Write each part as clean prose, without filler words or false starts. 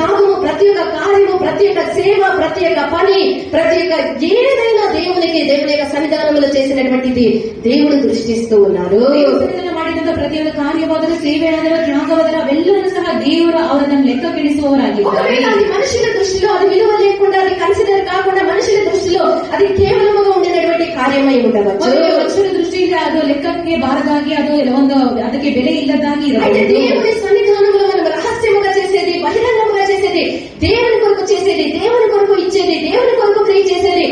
త్యాగము, ప్రతి ఒక్క కార్యము, ప్రతి ఒక్క సేవ, ప్రతి ఒక్క పని, ప్రతి ఒక్క ఏదైనా దేవుని యొక్క సన్నిధానంలో చేసినటువంటిది దేవుడు దృష్టిస్తూ ఉన్నారు. ಮಾಡಿದಂತ ಪ್ರತಿಯೊಂದು ಕಾರ್ಯವಾದರೂ ಸೇವೆಯಾದರೂ ತ್ಯಾಗವಾದರೂ ಅವೆಲ್ಲವೂ ಸಹ ದೇವರು ಅವರನ್ನು ಲೆಕ್ಕಕ್ಕೆಣಿಸುವವರಾಗಿದ್ದಾರೆ. అది మనుషుల దృష్టిలో అది విలువ లేకుండా, అది కన్సిడర్ కాకుండా మనుషుల దృష్టిలో అది కేవలముగా ఉండేటువంటి కార్యమై ఉండవచ్చు. ಮನುಷ್ಯರ ದೃಷ್ಟಿಯಿಂದ ಅದು ಲೆಕ್ಕಕ್ಕೆ ಬಾರದಾಗಿ, ಅದು ಒಂದು ಅದಕ್ಕೆ ಬೆಲೆ ಇಲ್ಲದಾಗಿ అయితే దేవుని సన్నిధానంలో మనం రహస్యముగా చేసేది, బహిరంగముగా చేసేది, దేవుని కొరకు చేసేది, దేవుని కొరకు ఇచ్చేది, దేవుని కొరకు ప్రే చేసేది,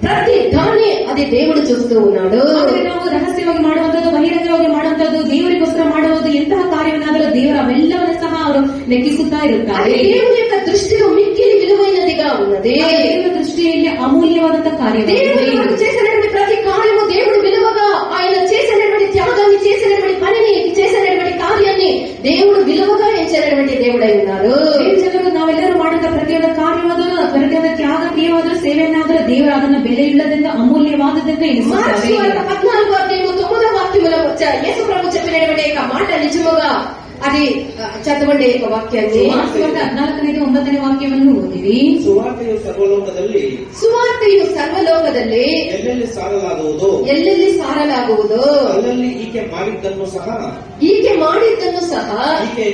ప్రతి దాన్ని అది దేవుడు చూస్తూ ఉన్నాడు. ನಾವು ರಹಸ್ಯವಾಗಿ ಮಾಡುವಂತದ್ದು, ಬಹಿರಂಗವಾಗಿ ಮಾಡುವಂತದ್ದು, ದೇವರಿಗೋಸ್ಕರ ಮಾಡುವುದು ಎಂತಹ ಕಾರ್ಯವನ್ನಾದರೂ ದೇವರ ಅವೆಲ್ಲವನ್ನೂ ಸಹ ಅವರು ಲೆಕ್ಕಿಸುತ್ತಾ ಇರುತ್ತಾರೆ. దేవుని యొక్క దృష్టిలో మిక్కిలి విలువైనదిగా ఉన్నది. ದೇವರ ದೃಷ್ಟಿಯಲ್ಲಿ ಅಮೂಲ್ಯವಾದಂತಹ ಕಾರ್ಯ. దేవుడు చేసినటువంటి ప్రతి కార్యము దేవుడు విలువగా, ఆయన చేసినటువంటి త్యాగాన్ని, చేసినటువంటి పనిని, చేసినటువంటి కార్యాన్ని దేవుడు విలువగా ఎంచినటువంటి దేవుడై ఉన్నారు. ಜನರು ನಾವೆಲ್ಲರೂ ಮಾಡಿದ ಪ್ರತಿಯೊಂದು ಕಾರ್ಯವಾದರೂ, ಪ್ರತಿಯೊಂದು ತ್ಯಾಗ ಕ್ರಿಯವಾದರೂ, ಸೇವೆಯನ್ನಾದರೂ ದೇವರು ಅದನ್ನು ಬೆಲೆ ಇಲ್ಲದಿಂದ ಅಮೂಲ್ಯವಾದದಿಂದ ಎನಿಸುತ್ತಾರೆ. 14వ వాక్యములో యేసు ప్రభు చెప్పినటువంటి మాట నిజముగా అది చదవండి. ఒక వాక్యాన్ని 14ನೇ ವಾಕ್ಯವನ್ನು ಓದಿರಿ. ಸುವಾರ್ತೆಯು ಸರ್ವಲೋಕದಲ್ಲಿ ಎಲ್ಲೆಲ್ಲಿ ಸಾರಲಾಗುವುದು ಅಲ್ಲಲ್ಲಿ ಈಕೆ ಮಾಡಿದ್ದನ್ನು ಸಹ ಈಕೆಯ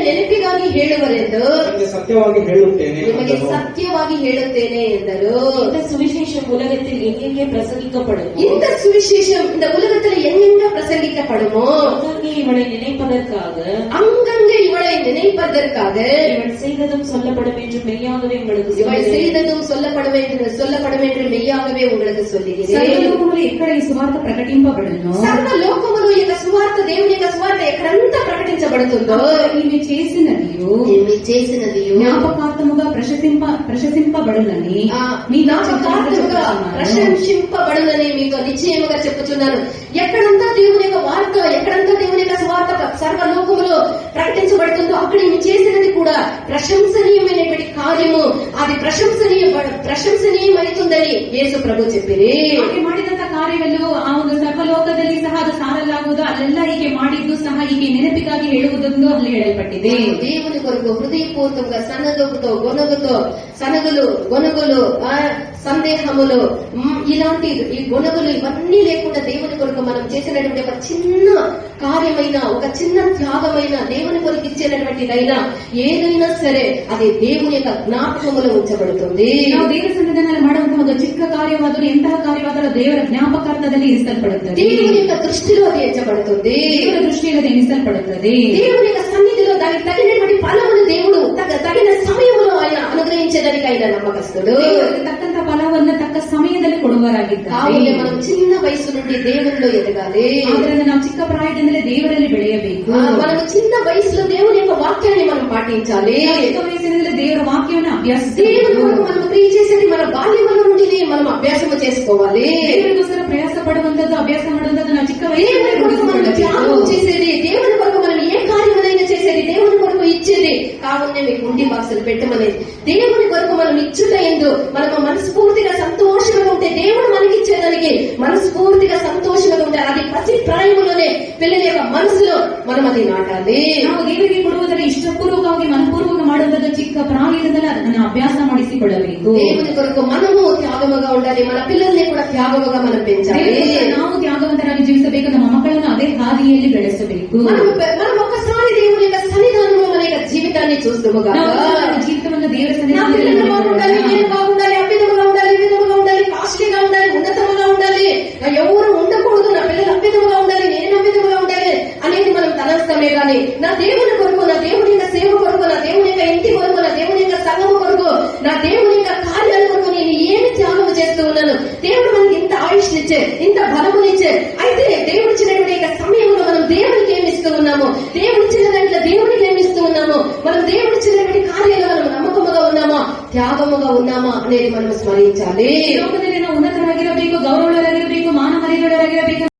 ನೆನಪಿಗಾಗಿ ಹೇಳುವರೆಂದು ನಿಮಗೆ ಸತ್ಯವಾಗಿ ಹೇಳುತ್ತೇನೆ ಎಂದರು. இந்த சுவிசேஷம் உலகத்தில் எங்கெங்கே பிரசங்கிக்கப்படும், இந்த சுவிசேஷம் இந்த உலகத்தில் எங்கெங்க பிரசங்கிக்கப்படுமோ அங்கங்கே இவளை நினைப்பதற்காக இவள் செய்ததும் சொல்லப்படும் என்று மெய்யாகவே உங்களுக்கு சொல்லுகிறேன். సర్వలోకములు ఎక్కడ ఈ సువార్త ప్రకటింపబడునో, సర్వలోకములు ఈ సువార్త, దేవుని యొక్క సువార్త ఎక్కడంతా ప్రకటించబడుతుందో, ఈమె చేసినదియు జ్ఞాపకార్థముగా ప్రశంసింపబడునని, మీ జ్ఞాపకార్థముగా ప్రశంసింపబడునని మీతో నిశ్చయముగా చెప్పుచున్నాను. ఎక్కడంతా దేవుని యొక్క వార్త, ఎక్కడంతా దేవుని యొక్క సువార్త సర్వలోకములో ప్రకటించబడుతుందో అక్కడ ఈమె చేసినది కూడా ప్రశంసనీయమైనటువంటి కార్యము. అది ప్రశంసనీయమవుతుందని యేసు ప్రభు చెప్పిರಿ. ಮಾಡಿದಂತ ಕಾರ್ಯವೆಲ್ಲವೂ ಆ ಒಂದು ಸರ್ವಲೋಕದಲ್ಲಿ ಸಹ ಅದು ಸಾರಲಾಗುವುದು. ಅಲ್ಲೆಲ್ಲ ಹೀಗೆ ಮಾಡಿದ್ದು ಸಹ ಹೀಗೆ ನೆನಪಿಗಾಗಿ ಹೇಳುವುದೊಂದು ಅಲ್ಲಿ ಹೇಳಲ್ಪಟ್ಟಿದೆ. దేవుని కొరకు హృదయపూర్వకంగా గొనగులు సందేహములు, ఇలాంటి ఈ గొనగులు ఇవన్నీ లేకుండా దేవుని కొరకు మనం చేసినటువంటి ఒక చిన్న కార్యమైన, ఒక చిన్న త్యాగమైన, దేవుని కొరకు ఇచ్చేటటువంటిదైనా ఏదైనా సరే అది దేవుని యొక్క జ్ఞాపకములో ఉంచబడుతుంది. ನಾವು ದೇವರ ಸನ್ನಿಧಾನದಲ್ಲಿ ಮಾಡುವಂತಹ ಒಂದು ಚಿಕ್ಕ ಕಾರ್ಯವಾದರೂ, ಎಂತಹ ಕಾರ್ಯವಾದರೂ ದೇವರ ಜ್ಞಾಪಕಾರ್ಥದಲ್ಲಿ ಎಣಿಸಲ್ಪಡುತ್ತದೆ. దేవుని యొక్క దృష్టిలో అది ఎంచబడుతుంది. ದೇವರ ದೃಷ್ಟಿಯಲ್ಲಿ ಎಣಿಸಲ್ಪಡುತ್ತದೆ. దేవుని యొక్క సన్నిధిలో దానికి తగినటువంటి ఫలమును దేవుడు తగిన సమయంలో ఆయన అనుగ్రహించేదానికి ఆయన నమ్మకస్తుడు. తక్కంత ఫలವನ್ನು ತಕ್ಕ ಸಮಯದಲ್ಲಿ ಕೊಡುವರಾಗಿದ್ದಾರೆ. మనం చిన్న వయసు నుండి దేవునిలో ఎదగాలి. ಆದ್ದರಿಂದ ನಾವು ಚಿಕ್ಕ ಪ್ರಾಯದಿಂದಲೇ ದೇವರಲ್ಲಿ ಬೆಳೆಯಬೇಕು. మనం చిన్న వయసులో దేవుని యొక్క వాక్యాన్ని మనం పాటించాలి. ಚಿಕ್ಕ ವಯಸ್ಸಿನಿಂದಲೇ ದೇವರ ವಾಕ್ಯವನ್ನು ಅಭ್ಯಾಸಿಸಿ, దేవుని కొరకు మనం ప్రియ చేసేది మన బాల్యంలో నుండి మనం అభ్యాసము చేసుకోవాలి. ದೇವರಿಗೋಸ್ಕರ ಪ್ರಯಾಸ ಪಡುವಂತದ್ದು, ಅಭ್ಯಾಸ ಮಾಡುವಂತದ್ದು ನಾವು ಚಿಕ್ಕ ವಯಸ್ಸಿನಲ್ಲಿ త్యాగం చేసేది, దేవుని కొరకు మనం ఏ కార్యమైనా చేసేది, దేవుని కొరకు ఇచ్చేది. కావునే మీకు ఉండి బాక్సులు పెట్టమనేది దేవుని కొరకు మనం ఇచ్చుట ఎందు మనము మనస్ఫూర్తిగా సంతోషంగా ఉంటే దేవుడు మనకిచ్చేదానికి మనస్ఫూర్తిగా సంతోషంగా ఉంటే అది ప్రతి ప్రాయములోనే పిల్లల యొక్క మనసులో మనం అది నాటాలి. ನಾವು ದೇವರಿಗೆ ಕೊಡುವುದರ ಇಷ್ಟಪೂರ್ವಕವಾಗಿ ಮನಪೂರ್ವಕ ಮಾಡುವುದನ್ನು ಚಿಕ್ಕ ಪ್ರಾಯದಿಂದಲೇ ಅದನ್ನು ಅಭ್ಯಾಸ ಮಾಡಿಸಿಕೊಳ್ಳಬೇಕು. దేవుని కొరకు మనము త్యాగముగా ఉండాలి, మన పిల్లల్ని కూడా త్యాగముగా మనం పెంచాలి. ನಾವು ತ್ಯಾಗವಂತರಾಗಿ ಜೀವಿಸಬೇಕು, ನಮ್ಮ ಮಕ್ಕಳನ್ನು ಅದೇ ಹಾದಿಯಲ್ಲಿ ಬೆಳೆಸಬೇಕು. మనం ఒక్కసారి దేవుని యొక్క సన్నిధానంలో మన యొక్క జీవితాన్ని చూస్తాముగా, జీవితವನ್ನು దేవರ సన్నిధానంలో బాగుండాలి, నేను బాగుండాలి, అభ్యుదముగా ఉండాలి, విధముగా ఉండాలి, కాస్ట్లీగా ఉండాలి, ఉన్నతముగా ఉండాలి, ఎవరు ఉండకూడదు, నా పిల్లలు అభ్యుదముగా ఉండాలి, నేను అభ్యుదముగా ఉండాలి అనేది మనం తలస్తామే. కానీ నా దేవుని కొరకు, నా దేవుని యొక్క సేవ కొరకు, నా దేవుని యొక్క ఇంటి కొరకు, నా దేవుని యొక్క సంఘము కొరకు, నా దేవుని యొక్క కార్యాల కొరకు నేను ఏమి త్యాగము చేస్తూ ఉన్నాను. దేవుడు మనకి ఇంత ఆయుష్నిచ్చే, ఇంత బలమునిచ్చే, అయితే దేవుడు ఇచ్చినటువంటి యొక్క సమయంలో మనం దేవునికి ఏమిస్తూ ఉన్నాము, దేవుడు ఇచ్చిన దాంట్లో దేవునికి ఏమిస్తూ ఉన్నాము, మనం దేవుడు ఇచ్చినటువంటి కార్యాలు మనం నమ్మకముగా ఉన్నామా, త్యాగముగా ఉన్నామా అనేది మనం స్మరించాలి. ಲೋಕದಲ್ಲಿ ನಾವು ಉನ್ನತರಾಗಿರಬೇಕು, ಗೌರವರಾಗಿರಬೇಕು, ಮಾನ ಮರ್ಯಾದರಾಗಿರಬೇಕು.